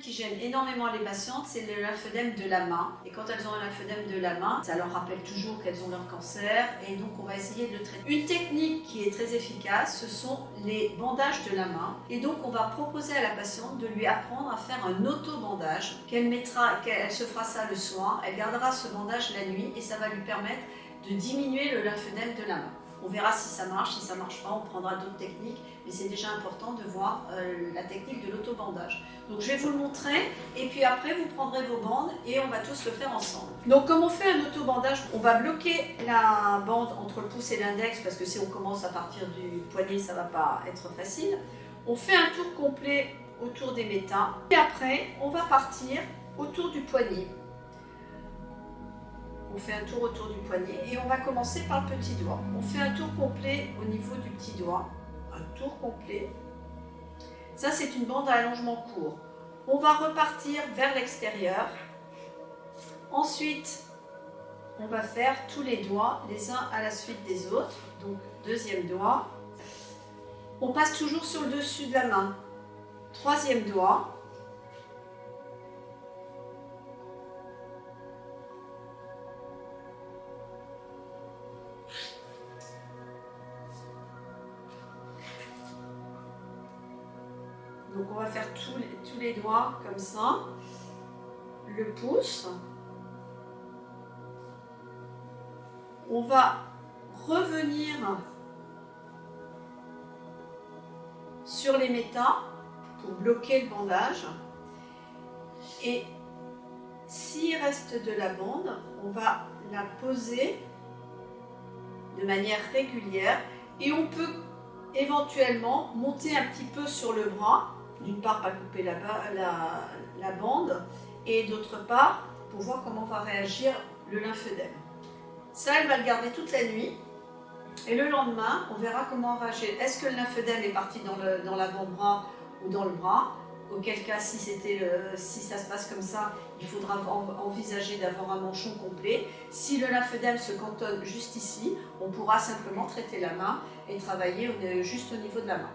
qui gêne énormément les patientes, c'est le lymphodème de la main. Et quand elles ont un lymphodème de la main, ça leur rappelle toujours qu'elles ont leur cancer et donc on va essayer de le traiter. Une technique qui est très efficace, ce sont les bandages de la main. Et donc on va proposer à la patiente de lui apprendre à faire un auto-bandage qu'elle se fera ça le soir, elle gardera ce bandage la nuit et ça va lui permettre de diminuer le lymphodème de la main. On verra si ça marche pas, on prendra d'autres techniques, mais c'est déjà important de voir la technique de l'auto-bandage. Donc je vais vous le montrer, et puis après vous prendrez vos bandes et on va tous le faire ensemble. Donc comme on fait un auto-bandage, on va bloquer la bande entre le pouce et l'index, parce que si on commence à partir du poignet, ça ne va pas être facile. On fait un tour complet autour des métas, et après on va partir autour du poignet. On fait un tour autour du poignet et on va commencer par le petit doigt. On fait un tour complet au niveau du petit doigt. Un tour complet. Ça, c'est une bande à allongement court. On va repartir vers l'extérieur. Ensuite, on va faire tous les doigts, les uns à la suite des autres. Donc, deuxième doigt. On passe toujours sur le dessus de la main. Troisième doigt. Donc on va faire tous les doigts comme ça, le pouce. On va revenir sur les métas pour bloquer le bandage. Et s'il reste de la bande, on va la poser de manière régulière et on peut éventuellement monter un petit peu sur le bras. D'une part, pas couper la bande, et d'autre part, pour voir comment va réagir le lymphodème. Ça, elle va le garder toute la nuit, et le lendemain, on verra comment réagir. Est-ce que le lymphodème est parti dans l'avant-bras ou dans le bras? Auquel cas, si ça se passe comme ça, il faudra envisager d'avoir un manchon complet. Si le lymphodème se cantonne juste ici, on pourra simplement traiter la main et travailler juste au niveau de la main.